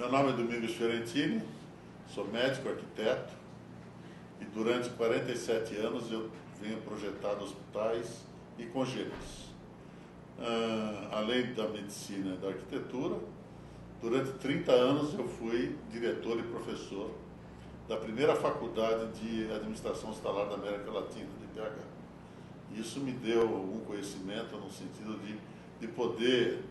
Meu nome é Domingos Fiorentini, sou médico, arquiteto e durante 47 anos eu venho projetando hospitais e congêneres. Além da medicina e da arquitetura, durante 30 anos eu fui diretor e professor da primeira faculdade de administração hospitalar da América Latina, DPH. Isso me deu um conhecimento no sentido de poder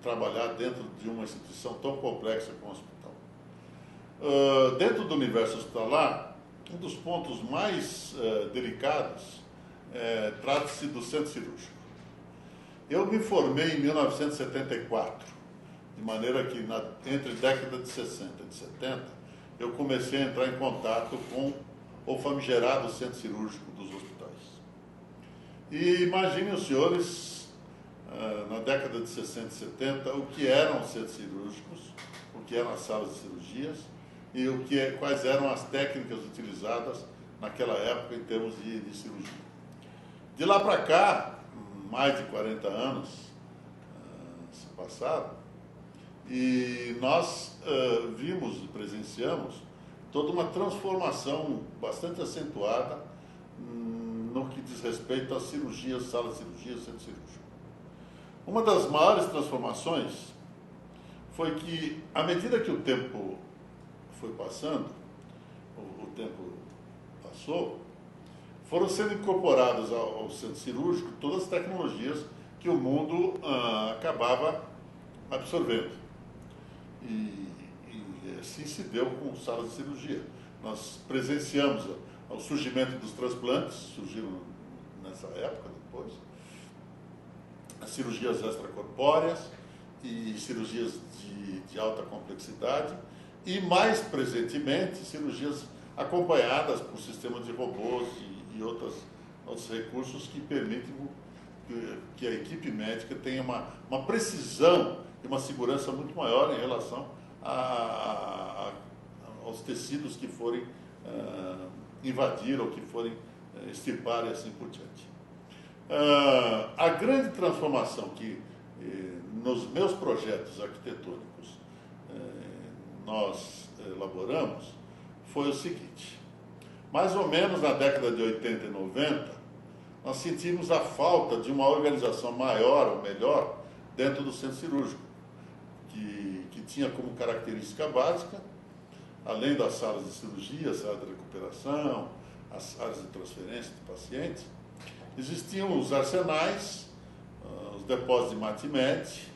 trabalhar dentro de uma instituição tão complexa como o hospital. Dentro do universo hospitalar, um dos pontos mais delicados trata-se do centro cirúrgico. Eu me formei em 1974, de maneira que entre a década de 60 e de 70, eu comecei a entrar em contato com o famigerado centro cirúrgico dos hospitais. E imaginem os senhores, na década de 60 e 70, o que eram os centros cirúrgicos, o que eram as salas de cirurgias e quais eram as técnicas utilizadas naquela época em termos de cirurgia. De lá para cá, mais de 40 anos se passaram e nós vimos e presenciamos toda uma transformação bastante acentuada no que diz respeito às cirurgias, salas de cirurgia, centro cirúrgico. Uma das maiores transformações foi que, à medida que o tempo foi passando, o tempo passou, foram sendo incorporadas ao centro cirúrgico todas as tecnologias que o mundo acabava absorvendo. E assim se deu com salas de cirurgia. Nós presenciamos o surgimento dos transplantes, surgiram nessa época depois, as cirurgias extracorpóreas e cirurgias de alta complexidade e, mais presentemente, cirurgias acompanhadas por sistemas de robôs e outros recursos que permitem que a equipe médica tenha uma precisão e uma segurança muito maior em relação aos tecidos que forem invadir ou que forem extirpar e assim por diante. A grande transformação que nos meus projetos arquitetônicos nós elaboramos foi o seguinte: mais ou menos na década de 80 e 90, nós sentimos a falta de uma organização maior ou melhor dentro do centro cirúrgico, que tinha como característica básica, além das salas de cirurgia, salas de recuperação, as áreas de transferência de pacientes, existiam os arsenais, os depósitos de mate-mete,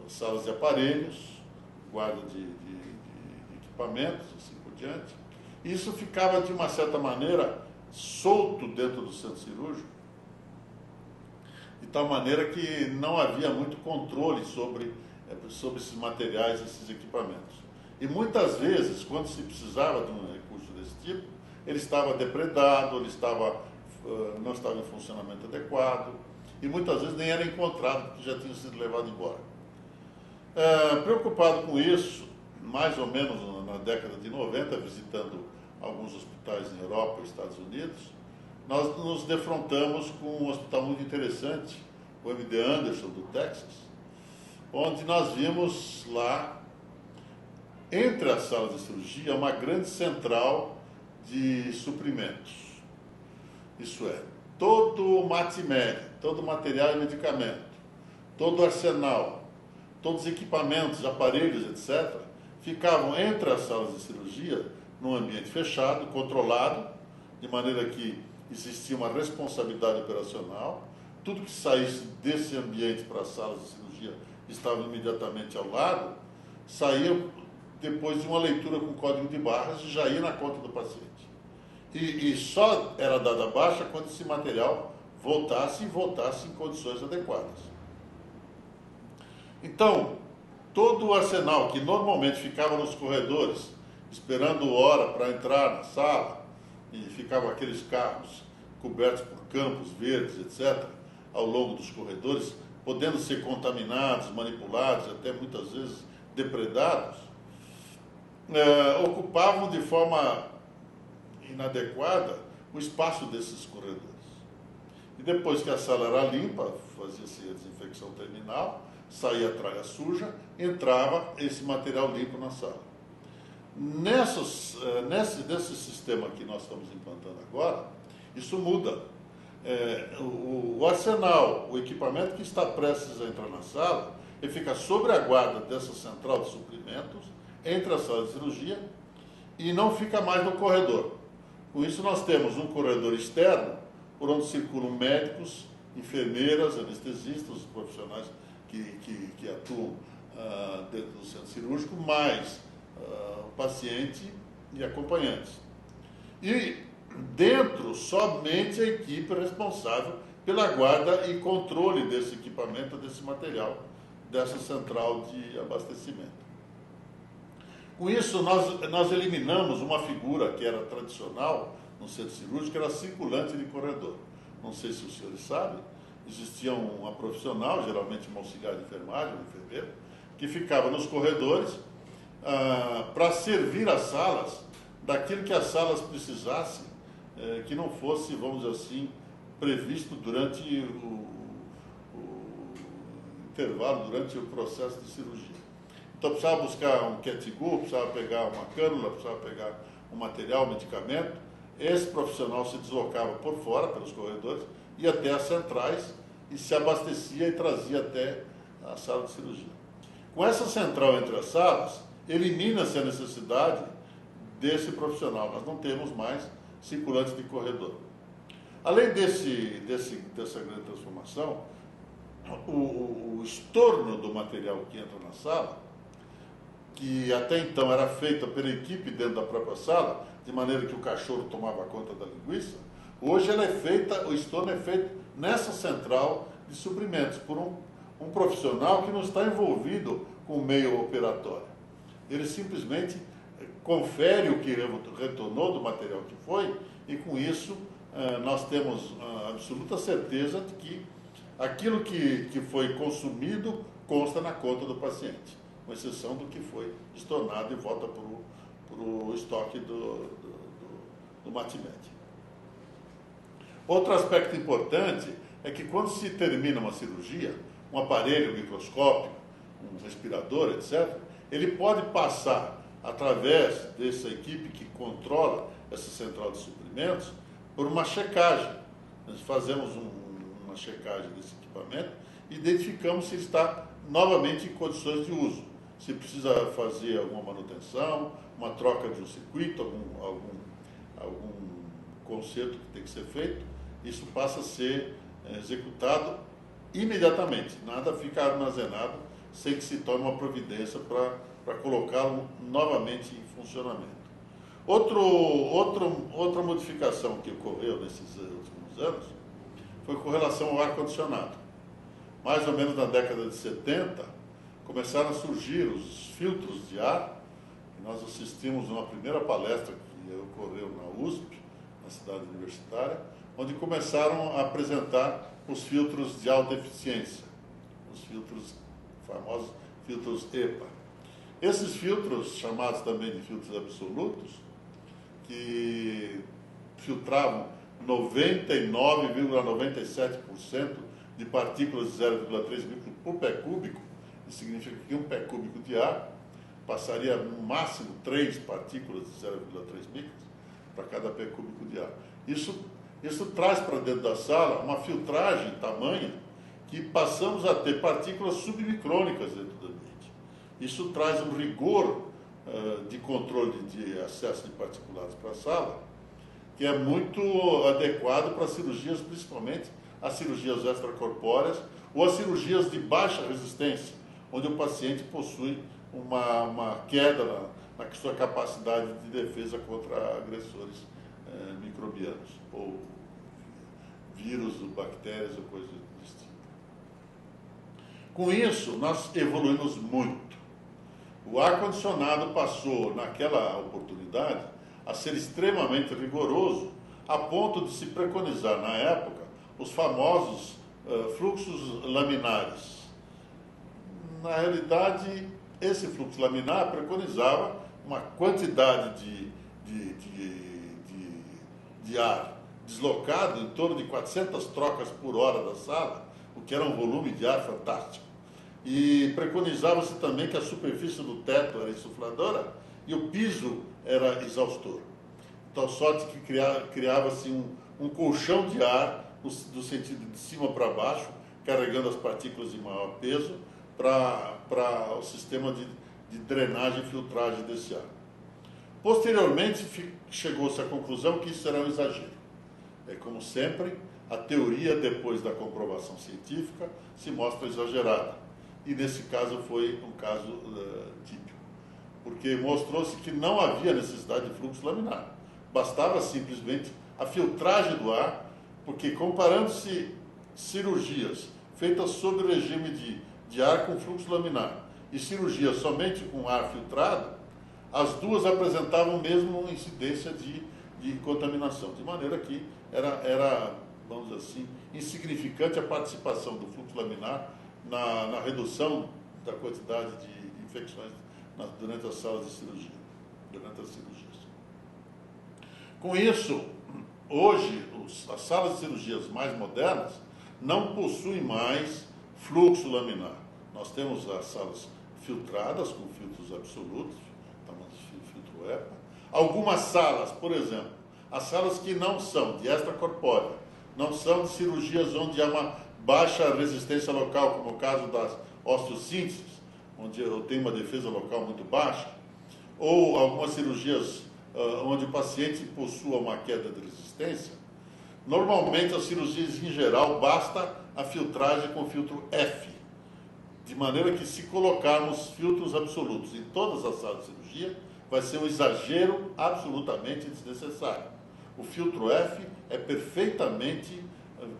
salas de aparelhos, guarda de equipamentos, assim por diante. Isso ficava, de uma certa maneira, solto dentro do centro cirúrgico, de tal maneira que não havia muito controle sobre esses materiais, esses equipamentos. E muitas vezes, quando se precisava de um recurso desse tipo, ele estava depredado, ele não estava em funcionamento adequado, e muitas vezes nem era encontrado, porque já tinha sido levado embora. Preocupado com isso, mais ou menos na década de 90, visitando alguns hospitais na Europa e Estados Unidos, nós nos defrontamos com um hospital muito interessante, o MD Anderson, do Texas, onde nós vimos lá, entre as salas de cirurgia, uma grande central de suprimentos. Isso é, todo o mate-mede, todo o material e medicamento, todo o arsenal, todos os equipamentos, aparelhos, etc., ficavam entre as salas de cirurgia, num ambiente fechado, controlado, de maneira que existia uma responsabilidade operacional. Tudo que saísse desse ambiente para as salas de cirurgia estava imediatamente ao lado, saía depois de uma leitura com código de barras e já ia na conta do paciente. E só era dada baixa quando esse material voltasse em condições adequadas. Então, todo o arsenal que normalmente ficava nos corredores, esperando hora para entrar na sala, e ficavam aqueles carros cobertos por campos verdes, etc., ao longo dos corredores, podendo ser contaminados, manipulados, até muitas vezes depredados, ocupavam de forma inadequada o espaço desses corredores. E depois que a sala era limpa, fazia-se a desinfecção terminal, saía a tralha suja, entrava esse material limpo na sala. Nesse sistema que nós estamos implantando agora, isso muda. O arsenal, o equipamento que está prestes a entrar na sala, ele fica sobre a guarda dessa central de suprimentos, entre a sala de cirurgia, e não fica mais no corredor. Com isso, nós temos um corredor externo, por onde circulam médicos, enfermeiras, anestesistas, os profissionais que atuam dentro do centro cirúrgico, mais o paciente e acompanhantes. E dentro, somente a equipe responsável pela guarda e controle desse equipamento, desse material, dessa central de abastecimento. Com isso, nós eliminamos uma figura que era tradicional no centro cirúrgico, que era circulante de corredor. Não sei se os senhores sabem, existia uma profissional, geralmente uma auxiliar de enfermagem, um enfermeiro, que ficava nos corredores para servir as salas daquilo que as salas precisassem, que não fosse, vamos dizer assim, previsto durante o intervalo, durante o processo de cirurgia. Então precisava buscar um cat-gu, precisava pegar uma cânula, precisava pegar um material, um medicamento. Esse profissional se deslocava por fora, pelos corredores, ia até as centrais e se abastecia e trazia até a sala de cirurgia. Com essa central entre as salas, elimina-se a necessidade desse profissional. Nós não temos mais circulantes de corredor. Além dessa grande transformação, o estorno do material que entra na sala, que até então era feita pela equipe dentro da própria sala, de maneira que o cachorro tomava conta da linguiça, hoje o estorno é feito nessa central de suprimentos, por um profissional que não está envolvido com o meio operatório. Ele simplesmente confere o que retornou do material que foi, e com isso nós temos absoluta certeza de que aquilo que foi consumido consta na conta do paciente, com exceção do que foi estornado e volta para o estoque do Matimed. Outro aspecto importante é que quando se termina uma cirurgia, um aparelho microscópico, um respirador, etc., ele pode passar através dessa equipe que controla essa central de suprimentos por uma checagem. Nós fazemos uma checagem desse equipamento e identificamos se está novamente em condições de uso. Se precisa fazer alguma manutenção, uma troca de um circuito, algum conserto que tem que ser feito, isso passa a ser executado imediatamente. Nada fica armazenado sem que se tome uma providência para colocá-lo novamente em funcionamento. Outra modificação que ocorreu nesses últimos anos foi com relação ao ar-condicionado. Mais ou menos na década de 70, começaram a surgir os filtros de ar, e nós assistimos uma primeira palestra que ocorreu na USP, na cidade universitária, onde começaram a apresentar os filtros de alta eficiência, os famosos filtros EPA. Esses filtros, chamados também de filtros absolutos, que filtravam 99,97% de partículas de 0,3 micro por pé cúbico, isso significa que um pé cúbico de ar passaria no máximo 3 partículas de 0,3 micros para cada pé cúbico de ar. Isso traz para dentro da sala uma filtragem tamanha que passamos a ter partículas submicrônicas dentro do ambiente. Isso traz um rigor de controle de acesso de particulados para a sala, que é muito adequado para cirurgias, principalmente as cirurgias extracorpóreas ou as cirurgias de baixa resistência, onde o paciente possui uma queda na sua capacidade de defesa contra agressores microbianos, ou vírus, bactérias ou coisas desse tipo. Com isso, nós evoluímos muito. O ar-condicionado passou, naquela oportunidade, a ser extremamente rigoroso, a ponto de se preconizar, na época, os famosos fluxos laminares. Na realidade, esse fluxo laminar preconizava uma quantidade de ar deslocado em torno de 400 trocas por hora da sala, o que era um volume de ar fantástico. E preconizava-se também que a superfície do teto era insufladora e o piso era exaustor. Tal sorte que criava-se um colchão de ar do sentido de cima para baixo, carregando as partículas de maior peso para o sistema de drenagem e filtragem desse ar. Posteriormente, chegou-se à conclusão que isso era um exagero. Como sempre, a teoria, depois da comprovação científica, se mostra exagerada. E nesse caso foi um caso típico, porque mostrou-se que não havia necessidade de fluxo laminar. Bastava simplesmente a filtragem do ar, porque comparando-se cirurgias feitas sob o regime de ar com fluxo laminar e cirurgias somente com ar filtrado, as duas apresentavam mesmo incidência de contaminação, de maneira que era, vamos dizer assim, insignificante a participação do fluxo laminar na redução da quantidade de infecções durante as salas de cirurgia, durante as cirurgias. Com isso, hoje, as salas de cirurgias mais modernas não possuem mais fluxo laminar. Nós temos as salas filtradas com filtros absolutos, chamamos de filtro EPA. Algumas salas, por exemplo, as salas que não são de extracorpórea, não são de cirurgias onde há uma baixa resistência local, como o caso das osteossínteses, onde eu tenho uma defesa local muito baixa, ou algumas cirurgias onde o paciente possua uma queda de resistência. Normalmente, as cirurgias em geral, basta a filtragem com filtro F, de maneira que, se colocarmos filtros absolutos em todas as salas de cirurgia, vai ser um exagero absolutamente desnecessário. O filtro F é perfeitamente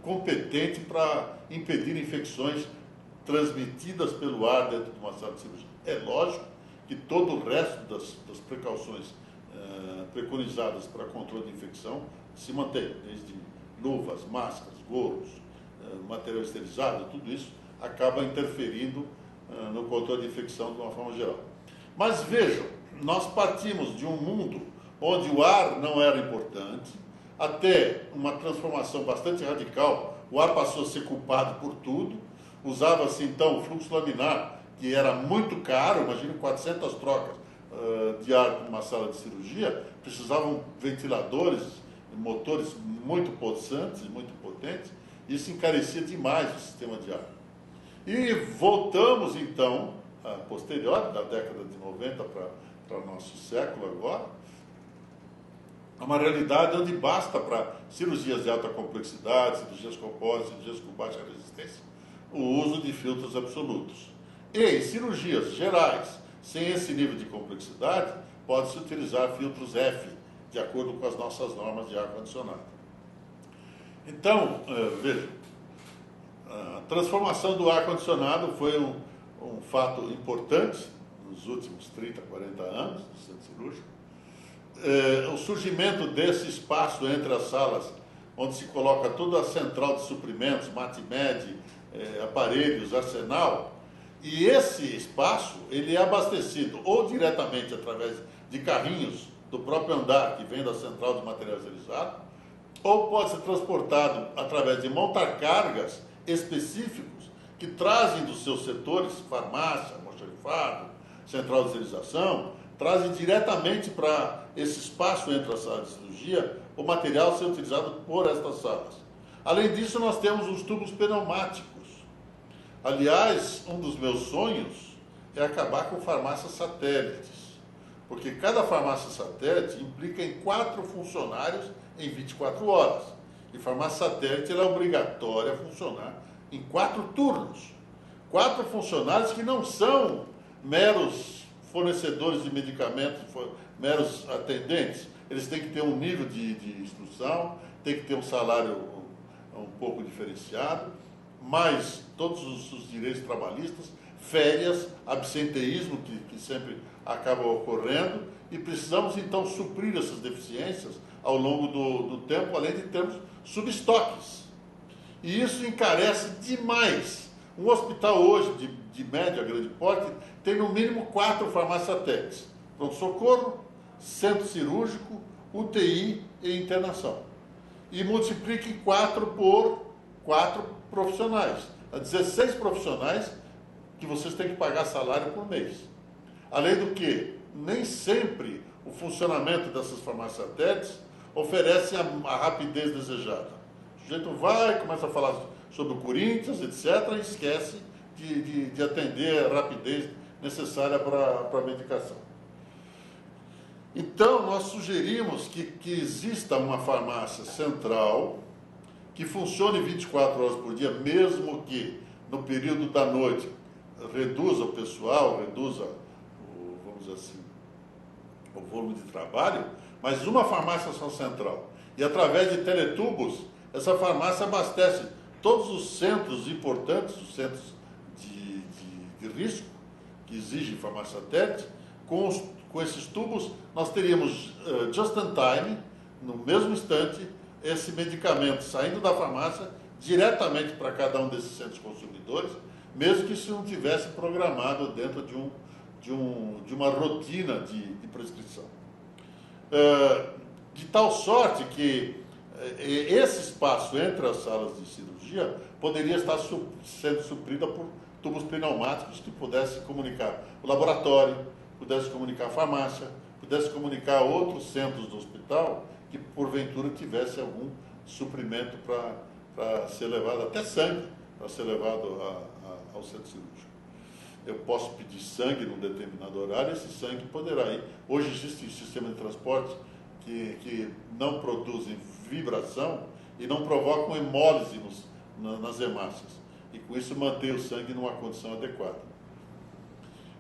competente para impedir infecções transmitidas pelo ar dentro de uma sala de cirurgia. É lógico que todo o resto das precauções preconizadas para controle de infecção se mantém, desde luvas, máscaras, gorros, material esterilizado, tudo isso acaba interferindo no controle de infecção de uma forma geral. Mas vejam, nós partimos de um mundo onde o ar não era importante, até uma transformação bastante radical, o ar passou a ser culpado por tudo, usava-se então o fluxo laminar, que era muito caro, imagine 400 trocas de ar numa sala de cirurgia, precisavam ventiladores, motores muito possantes, muito potentes, e isso encarecia demais o sistema de ar. E voltamos então, a posterior, da década de 90 para o nosso século agora, a uma realidade onde basta para cirurgias de alta complexidade, cirurgias compóricas, cirurgias com baixa resistência, o uso de filtros absolutos. E em cirurgias gerais, sem esse nível de complexidade, pode-se utilizar filtros F, de acordo com as nossas normas de ar-condicionado. Então, veja, a transformação do ar-condicionado foi um fato importante nos últimos 30, 40 anos do centro cirúrgico. O surgimento desse espaço entre as salas, onde se coloca toda a central de suprimentos, MATMED, aparelhos, arsenal, e esse espaço ele é abastecido ou diretamente através de carrinhos do próprio andar, que vem da central de material esterilizado, ou pode ser transportado através de montar-cargas específicos que trazem dos seus setores, farmácia, almoxarifado, central de esterilização, trazem diretamente para esse espaço entre as salas de cirurgia o material a ser utilizado por estas salas. Além disso, nós temos os tubos pneumáticos. Aliás, um dos meus sonhos é acabar com farmácias satélites, porque cada farmácia satélite implica em 4 funcionários em 24 horas. E farmácia satélite ela é obrigatória a funcionar em 4 turnos. 4 funcionários que não são meros fornecedores de medicamentos, meros atendentes. Eles têm que ter um nível de instrução, têm que ter um salário um pouco diferenciado, mais todos os direitos trabalhistas, férias, absenteísmo, que sempre acaba ocorrendo, e precisamos então suprir essas deficiências ao longo do tempo, além de termos subestoques. E isso encarece demais. Um hospital hoje, de média, grande porte, tem no mínimo 4 farmácias satélites: pronto-socorro, centro cirúrgico, UTI e internação. E multiplique 4 por 4 profissionais. 16 profissionais que vocês têm que pagar salário por mês. Além do que, nem sempre o funcionamento dessas farmácias satélites oferece a rapidez desejada. O sujeito vai, começa a falar sobre o Corinthians, etc., e esquece de atender a rapidez necessária para a medicação. Então, nós sugerimos que exista uma farmácia central que funcione 24 horas por dia, mesmo que no período da noite reduza o pessoal, reduza, vamos dizer assim, o volume de trabalho, mas uma farmácia só central. E através de teletubos, essa farmácia abastece todos os centros importantes, os centros de risco, que exigem farmácia satélite. Com esses tubos, nós teríamos just in time, no mesmo instante, esse medicamento saindo da farmácia diretamente para cada um desses centros consumidores, mesmo que isso não tivesse programado dentro de uma rotina de prescrição. De tal sorte que esse espaço entre as salas de cirurgia poderia estar sendo suprido por tubos pneumáticos que pudessem comunicar o laboratório, pudesse comunicar a farmácia, pudesse comunicar outros centros do hospital que porventura tivesse algum suprimento para ser levado, até sangue, para ser levado ao centro cirúrgico. Eu posso pedir sangue num determinado horário, esse sangue poderá ir. Hoje existe um sistema de transporte que não produzem vibração e não provocam hemólise nas hemácias. E com isso mantém o sangue numa condição adequada.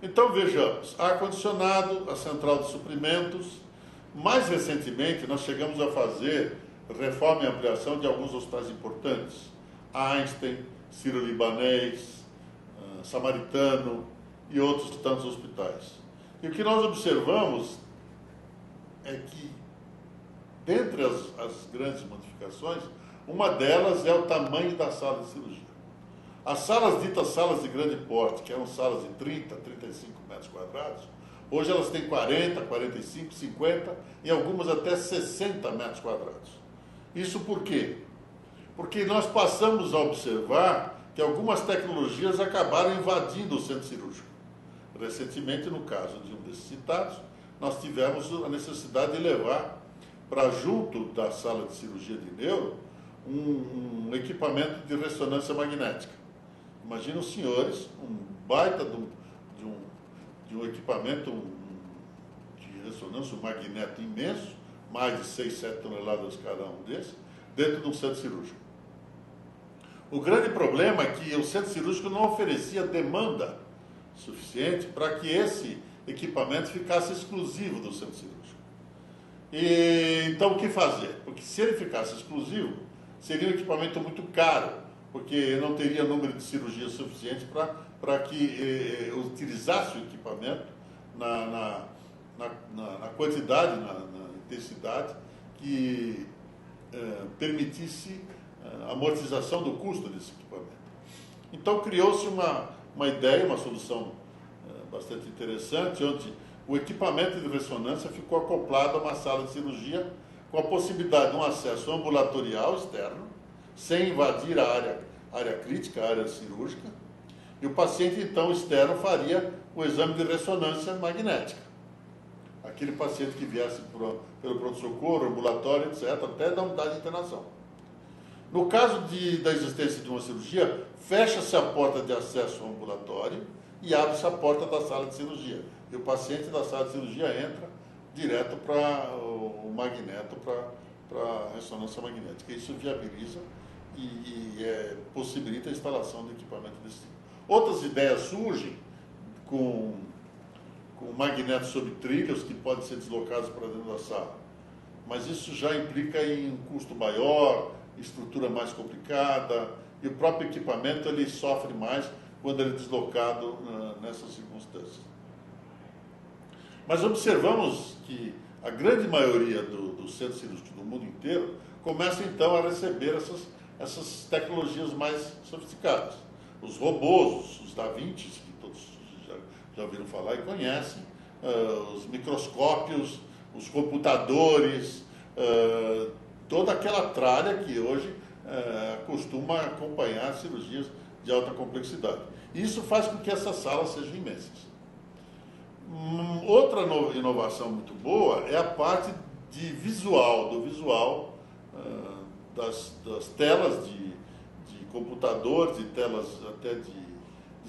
Então vejamos, ar-condicionado, a central de suprimentos. Mais recentemente nós chegamos a fazer reforma e ampliação de alguns hospitais importantes. Einstein, Sírio-Libanês, Samaritano e outros tantos hospitais. E o que nós observamos é que, dentre as grandes modificações, uma delas é o tamanho da sala de cirurgia. As salas ditas salas de grande porte, que eram salas de 30, 35 metros quadrados, hoje elas têm 40, 45, 50 e algumas até 60 metros quadrados. Isso por quê? Porque nós passamos a observar que algumas tecnologias acabaram invadindo o centro cirúrgico. Recentemente, no caso de um desses citados, nós tivemos a necessidade de levar para junto da sala de cirurgia de neuro um equipamento de ressonância magnética. Imagina os senhores, um baita de um equipamento de ressonância, um magneto imenso, mais de 6, 7 toneladas cada um desses, dentro de um centro cirúrgico. O grande problema é que o centro cirúrgico não oferecia demanda suficiente para que esse equipamento ficasse exclusivo do centro cirúrgico. E, então, o que fazer? Porque se ele ficasse exclusivo, seria um equipamento muito caro, porque não teria número de cirurgias suficiente para que utilizasse o equipamento na quantidade, na intensidade que permitisse a amortização do custo desse equipamento. Então criou-se uma ideia, uma solução bastante interessante, onde o equipamento de ressonância ficou acoplado a uma sala de cirurgia com a possibilidade de um acesso ambulatorial externo, sem invadir a área crítica, a área cirúrgica, e o paciente, então, externo faria o exame de ressonância magnética. Aquele paciente que viesse pelo pronto-socorro, ambulatório, etc., até da unidade de internação. No caso da existência de uma cirurgia, fecha-se a porta de acesso ao ambulatório e abre-se a porta da sala de cirurgia. E o paciente da sala de cirurgia entra direto para o magneto, para a ressonância magnética. Isso viabiliza e possibilita a instalação de equipamento desse tipo. Outras ideias surgem com magnetos sobre trilhos que podem ser deslocados para dentro da sala. Mas isso já implica em um custo maior, estrutura mais complicada, e o próprio equipamento ele sofre mais quando ele é deslocado nessas circunstâncias. Mas observamos que a grande maioria dos centros cirúrgicos do mundo inteiro começa então a receber essas tecnologias mais sofisticadas. Os robôs, os Da Vinci, que todos já ouviram falar e conhecem, os microscópios, os computadores, toda aquela tralha que hoje costuma acompanhar cirurgias de alta complexidade. Isso faz com que essas salas sejam imensas. Outra inovação muito boa é a parte de visual, do visual das telas de computadores, de telas até de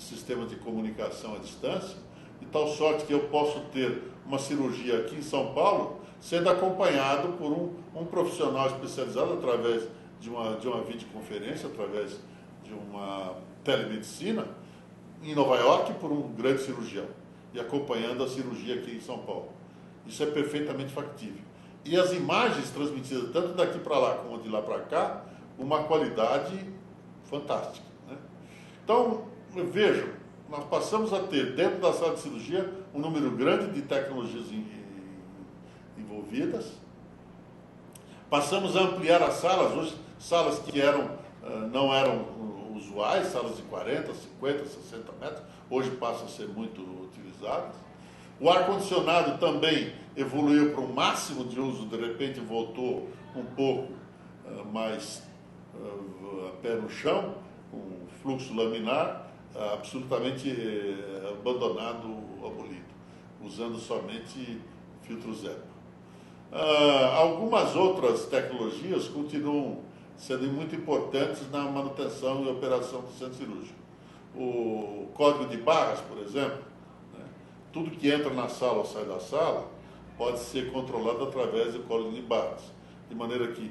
sistemas de comunicação à distância, de tal sorte que eu posso ter uma cirurgia aqui em São Paulo sendo acompanhado por um profissional especializado através de uma videoconferência, através de uma telemedicina, em Nova York por um grande cirurgião e acompanhando a cirurgia aqui em São Paulo. Isso é perfeitamente factível. E as imagens transmitidas tanto daqui para lá como de lá para cá, uma qualidade fantástica, né? Então, vejam, nós passamos a ter dentro da sala de cirurgia um número grande de tecnologias envolvidas. Passamos a ampliar as salas, hoje salas que não eram usuais, salas de 40, 50, 60 metros, hoje passam a ser muito utilizadas. O ar-condicionado também evoluiu para o máximo de uso, de repente voltou um pouco mais a pé no chão, com fluxo laminar, absolutamente abandonado, abolido, usando somente filtro zero. Algumas outras tecnologias continuam sendo muito importantes na manutenção e operação do centro cirúrgico. O código de barras, por exemplo, né? Tudo que entra na sala ou sai da sala pode ser controlado através do código de barras, de maneira que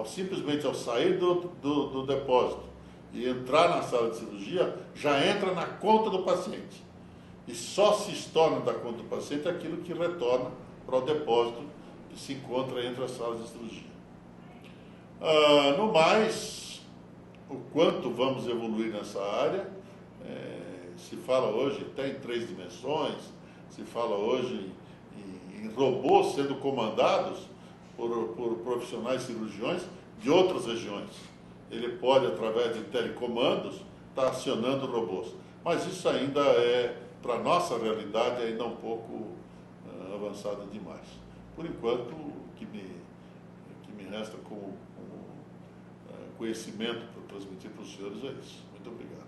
simplesmente ao sair do depósito e entrar na sala de cirurgia, já entra na conta do paciente. E só se estorna da conta do paciente aquilo que retorna para o depósito que se encontra entre as salas de cirurgia. No mais, o quanto vamos evoluir nessa área, se fala hoje até em 3 dimensões, se fala hoje em robôs sendo comandados por profissionais cirurgiões de outras regiões. Ele pode, através de telecomandos, estar acionando robôs. Mas isso ainda para a nossa realidade, ainda um pouco avançado demais. Por enquanto, o que me resta como conhecimento para transmitir para os senhores é isso. Muito obrigado.